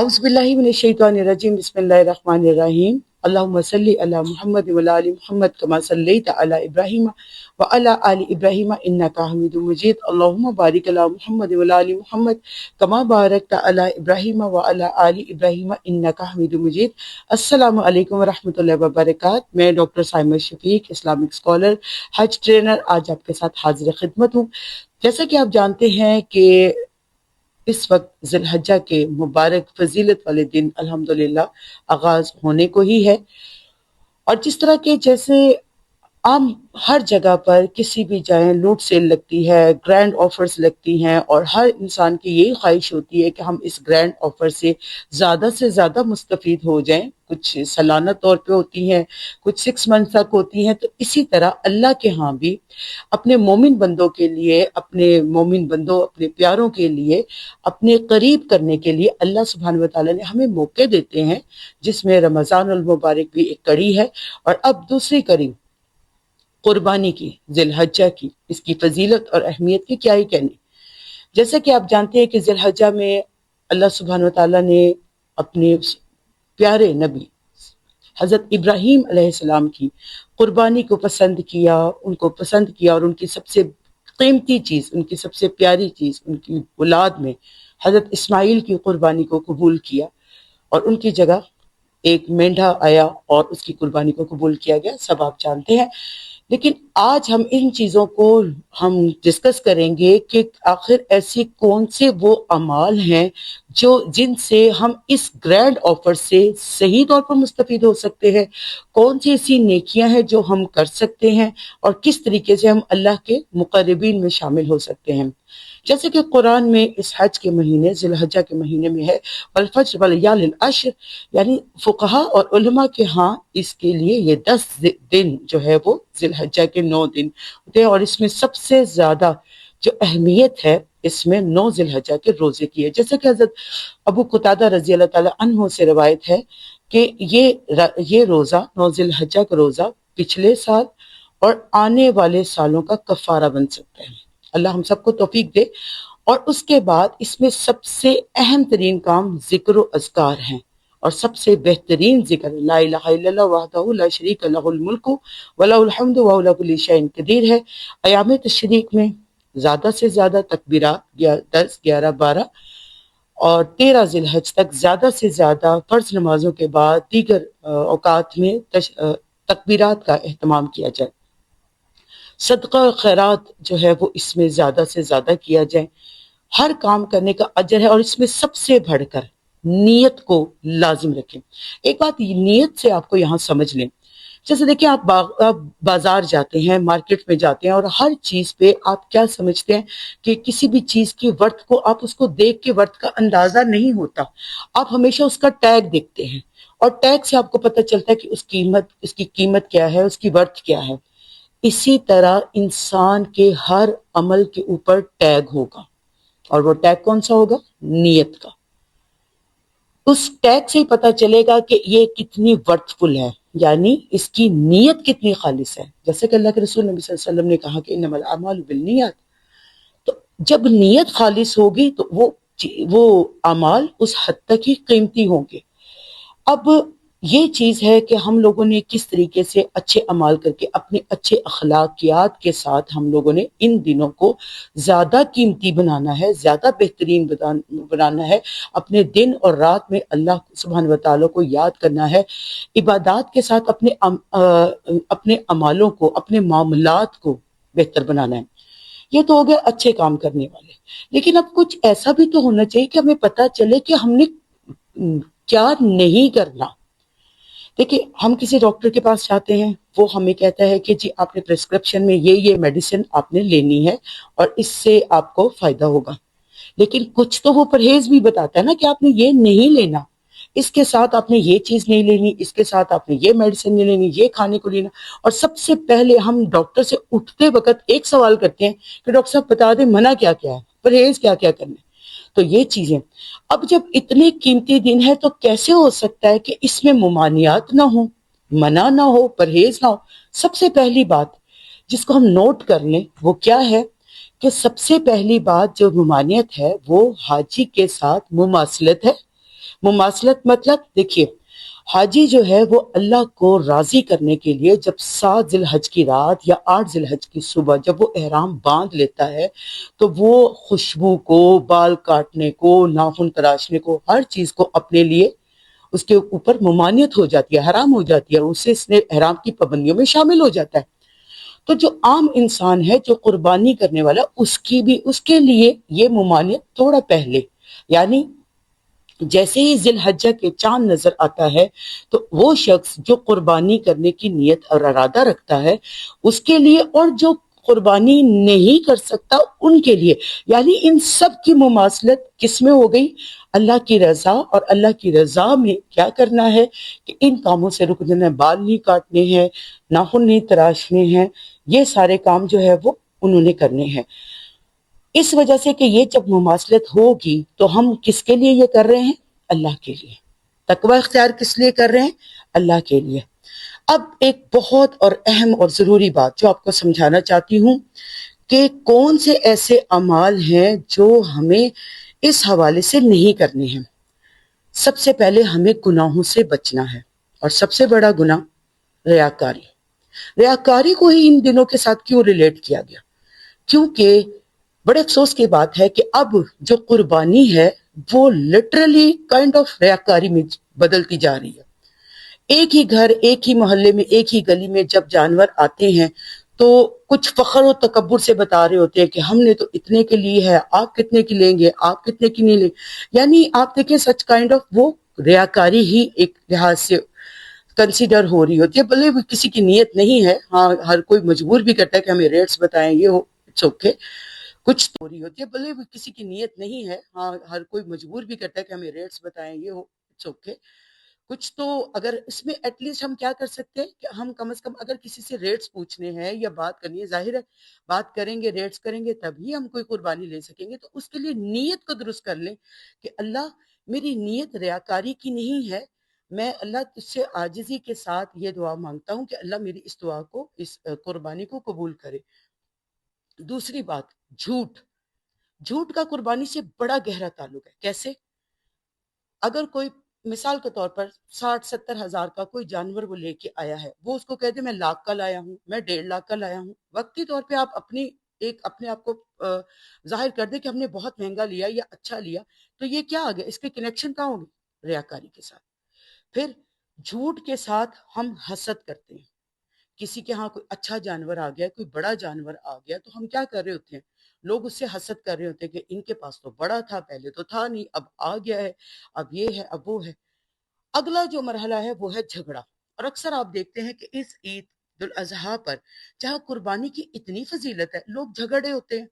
اعوذ باللہ من الشیطان الرجیم بسم اللہ الرحمن الرحیم اللہم صلی علی محمد وعلی آل محمد کما صلیت علی ابراہیم وعلی آل ابراہیم انکا حمید مجید اللہم بارک علی محمد وعلی آل محمد کما بارکت علی ابراہیم وعلی آل ابراہیم انکا حمید مجید۔ السلام علیکم ورحمۃ اللہ وبرکاتہ۔ میں ڈاکٹر سائمہ شفیق، اسلامک اسکالر، حج ٹرینر، آج آپ کے ساتھ حاضر خدمت ہوں۔ جیسا کہ آپ جانتے ہیں کہ اس وقت ذی الحجہ کے مبارک فضیلت والے دن الحمدللہ آغاز ہونے کو ہی ہے، اور جس طرح کے جیسے عام ہر جگہ پر کسی بھی جائیں لوٹ سیل لگتی ہے، گرینڈ آفرز لگتی ہیں، اور ہر انسان کی یہی خواہش ہوتی ہے کہ ہم اس گرینڈ آفر سے زیادہ مستفید ہو جائیں۔ کچھ سالانہ طور پہ ہوتی ہیں، کچھ 6 منتھ تک ہوتی ہیں۔ تو اسی طرح اللہ کے ہاں بھی اپنے مومن بندوں کے لیے، اپنے پیاروں کے لیے، اپنے قریب کرنے کے لیے اللہ سبحانہ وتعالی نے ہمیں موقع دیتے ہیں، جس میں رمضان المبارک بھی ایک کڑی ہے، اور اب دوسری کڑی قربانی کی، ذی الحجہ کی، اس کی فضیلت اور اہمیت کی کیا ہی کہنے۔ جیسا کہ آپ جانتے ہیں کہ ذی الحجہ میں اللہ سبحانہ وتعالی نے اپنے پیارے نبی حضرت ابراہیم علیہ السلام کی قربانی کو پسند کیا، اور ان کی سب سے قیمتی چیز، ان کی سب سے پیاری چیز، ان کی اولاد میں حضرت اسماعیل کی قربانی کو قبول کیا، اور ان کی جگہ ایک مینڈھا آیا اور اس کی قربانی کو قبول کیا گیا، سب آپ جانتے ہیں۔ لیکن آج ہم ان چیزوں کو ڈسکس کریں گے کہ آخر ایسی کون سے وہ اعمال ہیں جن سے ہم اس گرینڈ آفر سے صحیح طور پر مستفید ہو سکتے ہیں، کون سی ایسی نیکیاں ہیں جو ہم کر سکتے ہیں، اور کس طریقے سے ہم اللہ کے مقربین میں شامل ہو سکتے ہیں۔ جیسے کہ قرآن میں اس حج کے مہینے، ذی الحجہ کے مہینے میں ہے والفجر والیال العشر، یعنی فقہا اور علماء کے ہاں اس کے لیے یہ 10 دن جو ہے وہ ذی الحجہ کے 9 دن ہوتے ہیں، اور اس میں سب سے زیادہ جو اہمیت ہے اس میں 9 ذی الحجہ کے روزے کی ہے۔ جیسے کہ حضرت ابو قتادہ رضی اللہ تعالی عنہ سے روایت ہے کہ یہ روزہ 9 ذی الحجہ کا روزہ پچھلے سال اور آنے والے سالوں کا کفارہ بن سکتا ہے۔ اللہ ہم سب کو توفیق دے۔ اور اس کے بعد اس میں سب سے اہم ترین کام ذکر و اذکار ہیں، اور سب سے بہترین ذکر لا الہ الا اللہ وحدہ لا شریک لہ الملک ولہ الحمد وہو علی کل شیء قدیر ہے۔ ایام تشریق میں زیادہ سے زیادہ تکبیرات 10، 11، 12 اور 13 ذی الحج تک زیادہ سے زیادہ فرض نمازوں کے بعد دیگر اوقات میں تکبیرات کا اہتمام کیا جائے۔ صدقہ و خیرات جو ہے وہ اس میں زیادہ سے زیادہ کیا جائے۔ ہر کام کرنے کا اجر ہے، اور اس میں سب سے بڑھ کر نیت کو لازم رکھیں۔ ایک بات نیت سے آپ کو یہاں سمجھ لیں، جیسے دیکھیں آپ بازار جاتے ہیں، مارکیٹ میں جاتے ہیں، اور ہر چیز پہ آپ کیا سمجھتے ہیں کہ کسی بھی چیز کی ورتھ کو آپ اس کو دیکھ کے ورتھ کا اندازہ نہیں ہوتا، آپ ہمیشہ اس کا ٹیگ دیکھتے ہیں، اور ٹیگ سے آپ کو پتہ چلتا ہے کہ اس کی قیمت کیا ہے، اس کی ورتھ کیا ہے۔ اسی طرح انسان کے ہر عمل کے اوپر ٹیگ ہوگا، اور وہ ٹیگ کون سا ہوگا؟ نیت کا۔ اس ٹیگ سے ہی پتہ چلے گا کہ یہ کتنی ورتھ فل ہے، یعنی اس کی نیت کتنی خالص ہے۔ جیسے کہ اللہ کے رسول نبی صلی اللہ علیہ وسلم نے کہا کہ انما الاعمال بالنیات، تو جب نیت خالص ہوگی تو وہ اعمال اس حد تک ہی قیمتی ہوں گے۔ اب یہ چیز ہے کہ ہم لوگوں نے کس طریقے سے اچھے اعمال کر کے اپنے اچھے اخلاقیات کے ساتھ ہم لوگوں نے ان دنوں کو زیادہ قیمتی بنانا ہے، زیادہ بہترین بنانا ہے، اپنے دن اور رات میں اللہ سبحانہ وتعالی کو یاد کرنا ہے، عبادات کے ساتھ اپنے اعمالوں کو، اپنے معاملات کو بہتر بنانا ہے۔ یہ تو ہو گئے اچھے کام کرنے والے، لیکن اب کچھ ایسا بھی تو ہونا چاہیے کہ ہمیں پتہ چلے کہ ہم نے کیا نہیں کرنا۔ دیکھیں ہم کسی ڈاکٹر کے پاس جاتے ہیں، وہ ہمیں کہتا ہے کہ جی آپ نے پرسکرپشن میں یہ میڈیسن آپ نے لینی ہے اور اس سے آپ کو فائدہ ہوگا، لیکن کچھ تو وہ پرہیز بھی بتاتا ہے نا کہ آپ نے یہ نہیں لینا، اس کے ساتھ آپ نے یہ چیز نہیں لینی، اس کے ساتھ آپ نے یہ میڈیسن نہیں لینی، یہ کھانے کو لینا۔ اور سب سے پہلے ہم ڈاکٹر سے اٹھتے وقت ایک سوال کرتے ہیں کہ ڈاکٹر صاحب بتا دیں منع کیا کیا ہے، پرہیز کیا کیا کرنا ہے۔ تو یہ چیزیں اب جب اتنے قیمتی دن ہے تو کیسے ہو سکتا ہے کہ اس میں ممانعات نہ ہوں، منع نہ ہو، پرہیز نہ ہو۔ سب سے پہلی بات جس کو ہم نوٹ کر لیں وہ کیا ہے کہ سب سے پہلی بات جو ممانعت ہے وہ حاجی کے ساتھ مماثلت ہے۔ مماثلت مطلب دیکھیے، حاجی جو ہے وہ اللہ کو راضی کرنے کے لیے جب 7 ذی الحج کی رات یا 8 ذی الحج کی صبح جب وہ احرام باندھ لیتا ہے تو وہ خوشبو کو، بال کاٹنے کو، ناخن تراشنے کو، ہر چیز کو اپنے لیے اس کے اوپر ممانعت ہو جاتی ہے، حرام ہو جاتی ہے، اس سے اس نے احرام کی پابندیوں میں شامل ہو جاتا ہے۔ تو جو عام انسان ہے جو قربانی کرنے والا، اس کے لیے یہ ممانعت تھوڑا پہلے، یعنی جیسے ہی ذی الحجہ کے چاند نظر آتا ہے تو وہ شخص جو قربانی کرنے کی نیت اور ارادہ رکھتا ہے اس کے لیے، اور جو قربانی نہیں کر سکتا ان کے لیے، یعنی ان سب کی مماثلت کس میں ہو گئی؟ اللہ کی رضا، اور اللہ کی رضا میں کیا کرنا ہے کہ ان کاموں سے رک جانا ہے، بال نہیں کاٹنے ہیں، ناخن نہیں تراشنے ہیں، یہ سارے کام جو ہے وہ انہوں نے کرنے ہیں۔ اس وجہ سے کہ یہ جب مماثلت ہوگی تو ہم کس کے لیے یہ کر رہے ہیں؟ اللہ کے لیے۔ تقوی اختیار کس لیے کر رہے ہیں؟ اللہ کے لیے۔ اب ایک بہت اور اہم اور ضروری بات جو آپ کو سمجھانا چاہتی ہوں کہ کون سے ایسے اعمال ہیں جو ہمیں اس حوالے سے نہیں کرنے ہیں۔ سب سے پہلے ہمیں گناہوں سے بچنا ہے، اور سب سے بڑا گناہ ریاکاری۔ ریاکاری کو ہی ان دنوں کے ساتھ کیوں ریلیٹ کیا گیا؟ کیونکہ بڑے افسوس کی بات ہے کہ اب جو قربانی ہے وہ لٹرلی کائنڈ آف ریاکاری میں بدلتی جا رہی ہے۔ ایک ہی گھر، ایک ہی محلے میں، ایک ہی گلی میں جب جانور آتے ہیں تو کچھ فخر و تکبر سے بتا رہے ہوتے ہیں کہ ہم نے تو اتنے کے لیے ہے، آپ کتنے کی لیں گے، آپ کتنے کی نہیں لیں گے۔ یعنی آپ دیکھیں سچ کائنڈ آف وہ ریاکاری ہی ایک لحاظ سے کنسیڈر ہو رہی ہوتی ہے، بھلے وہ کسی کی نیت نہیں ہے، ہاں ہر کوئی مجبور بھی کرتا ہے کہ ہمیں ریٹس بتائیں، یہ ہو، اٹس اوکے، کچھ تو ہو رہی ہوتی ہے، بھلے وہ کسی کی نیت نہیں ہے، ہاں ہر کوئی مجبور بھی کرتا ہے کہ ہمیں ریٹس بتائیں، یہ ہو، اٹس اوکے، کچھ تو اگر اس میں ایٹ لیسٹ ہم کیا کر سکتے ہیں کہ ہم کم از کم اگر کسی سے ریٹس پوچھنے ہیں یا بات کرنی ہے، ظاہر ہے بات کریں گے، ریٹس کریں گے تبھی ہم کوئی قربانی لے سکیں گے، تو اس کے لیے نیت کو درست کر لیں کہ اللہ میری نیت ریاکاری کی نہیں ہے، میں اللہ تجھ سے عاجزی کے ساتھ یہ دعا مانگتا ہوں کہ اللہ میری اس دعا کو، اس قربانی کو قبول کرے۔ دوسری بات، جھوٹ۔ جھوٹ کا قربانی سے بڑا گہرا تعلق ہے۔ کیسے؟ اگر کوئی مثال کے طور پر 60-70 ہزار کا کوئی جانور وہ لے کے آیا ہے، وہ اس کو کہتے میں 1,00,000 کا لایا ہوں، میں 1,50,000 کا لایا ہوں، وقتی طور پہ آپ اپنے آپ کو ظاہر کر دیں کہ ہم نے بہت مہنگا لیا یا اچھا لیا، تو یہ کیا آ گیا؟ اس کے کنیکشن کہاں ہوگی؟ ریاکاری کے ساتھ۔ پھر جھوٹ کے ساتھ ہم حسد کرتے ہیں۔ کسی کے ہاں کوئی اچھا جانور آ گیا، کوئی بڑا جانور آ گیا، تو ہم کیا کر رہے ہوتے ہیں؟ لوگ اس سے حسد کر رہے ہوتے ہیں کہ ان کے پاس تو بڑا تھا، پہلے تو تھا نہیں، اب آ گیا ہے، اب یہ ہے، اب وہ ہے۔ اگلا جو مرحلہ ہے وہ ہے جھگڑا، اور اکثر آپ دیکھتے ہیں کہ اس عید الاضحیٰ پر جہاں قربانی کی اتنی فضیلت ہے، لوگ جھگڑے ہوتے ہیں،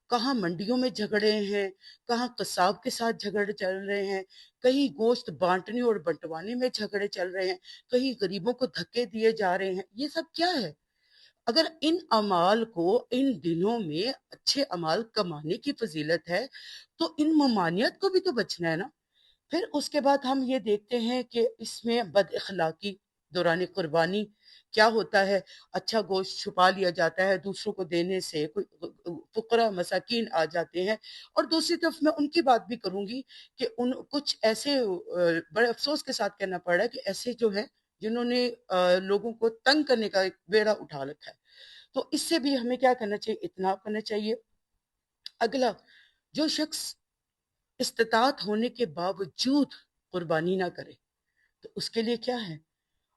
کہاں منڈیوں میں جھگڑے ہیں، کہاں قصاب کے ساتھ جھگڑے چل رہے ہیں، کہیں گوشت بانٹنے اور بنٹوانے میں جھگڑے چل رہے ہیں، کہیں غریبوں کو دھکے دیے جا رہے ہیں۔ یہ سب کیا ہے؟ اگر ان اعمال کو ان دنوں میں اچھے اعمال کمانے کی فضیلت ہے تو ان ممانعت کو بھی تو بچنا ہے نا۔ پھر اس کے بعد ہم یہ دیکھتے ہیں کہ اس میں بد اخلاقی دوران قربانی کیا ہوتا ہے؟ اچھا گوشت چھپا لیا جاتا ہے دوسروں کو دینے سے، کوئی فقراء مساکین آ جاتے ہیں، اور دوسری طرف میں ان کی بات بھی کروں گی کہ کچھ ایسے بڑے افسوس کے ساتھ کہنا پڑ رہا ہے کہ ایسے جو ہیں جنہوں نے لوگوں کو تنگ کرنے کا ایک بیڑا اٹھا رکھا ہے، تو اس سے بھی ہمیں کیا کرنا چاہیے؟ اجتناب کرنا چاہیے۔ اگلا، جو شخص استطاعت ہونے کے باوجود قربانی نہ کرے تو اس کے لیے کیا ہے؟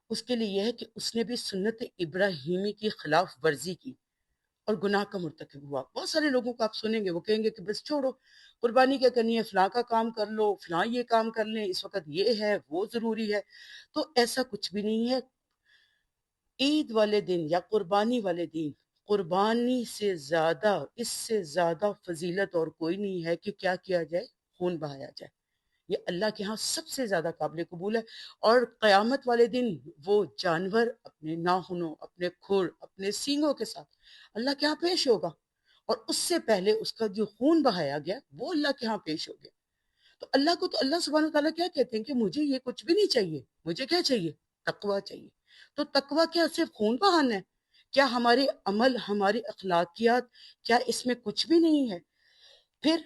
اس کے لیے یہ ہے کہ اس نے بھی سنت ابراہیمی کی خلاف ورزی کی اور گناہ کا مرتکب ہوا۔ بہت سارے لوگوں کو آپ سنیں گے وہ کہیں گے کہ بس چھوڑو، قربانی کیا کرنی ہے، فلاں کا کام کر لو، فلاں یہ کام کر لیں، اس وقت یہ ہے وہ ضروری ہے۔ تو ایسا کچھ بھی نہیں ہے۔ عید والے دن یا قربانی والے دن قربانی سے زیادہ، اس سے زیادہ فضیلت اور کوئی نہیں ہے کہ کیا کیا جائے؟ خون بہایا جائے۔ یہ اللہ کے ہاں سب سے زیادہ قابل قبول ہے، اور قیامت والے دن وہ جانور اپنے ناخنوں، اپنے کھر، اپنے سینگوں کے ساتھ اللہ کے ہاں پیش ہوگا، اور اس سے پہلے اس کا جو خون بہایا گیا وہ اللہ کے ہاں پیش ہو گیا۔ تو اللہ کو تو اللہ سبحانہ وتعالیٰ کیا کہتے ہیں کہ مجھے یہ کچھ بھی نہیں چاہیے، مجھے کیا چاہیے؟ تقویٰ چاہیے۔ تو تقویٰ کیا صرف خون بہانا ہے؟ کیا ہمارے عمل، ہماری اخلاقیات، کیا اس میں کچھ بھی نہیں ہے؟ پھر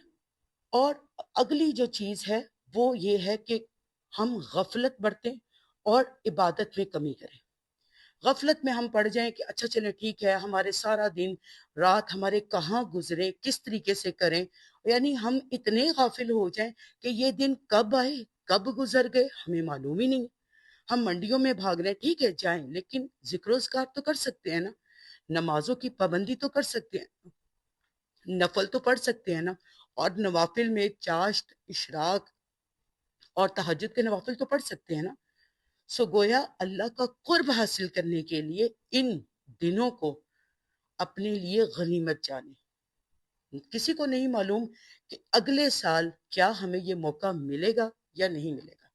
اور اگلی جو چیز ہے وہ یہ ہے کہ ہم غفلت برتیں اور عبادت میں کمی کریں۔ غفلت میں ہم پڑ جائیں کہ اچھا چلیں ٹھیک ہے، ہمارے سارا دن رات ہمارے کہاں گزرے، کس طریقے سے کریں، یعنی ہم اتنے غافل ہو جائیں کہ یہ دن کب آئے کب گزر گئے ہمیں معلوم ہی نہیں۔ ہم منڈیوں میں بھاگ رہے ہیں، ٹھیک ہے جائیں، لیکن ذکر و اذکار تو کر سکتے ہیں نا، نمازوں کی پابندی تو کر سکتے ہیں، نفل تو پڑھ سکتے ہیں نا، اور نوافل میں چاشت، اشراق اور تہجد کے نوافل تو پڑھ سکتے ہیں نا۔ سو گویا اللہ کا قرب حاصل کرنے کے لیے ان دنوں کو اپنے لیے غنیمت جانیں۔ کسی کو نہیں معلوم کہ اگلے سال کیا ہمیں یہ موقع ملے گا یا نہیں ملے گا۔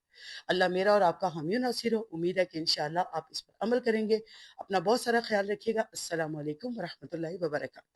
اللہ میرا اور آپ کا حامی و ناصر ہو۔ امید ہے کہ انشاءاللہ آپ اس پر عمل کریں گے۔ اپنا بہت سارا خیال رکھیے گا۔ السلام علیکم ورحمۃ اللہ وبرکاتہ۔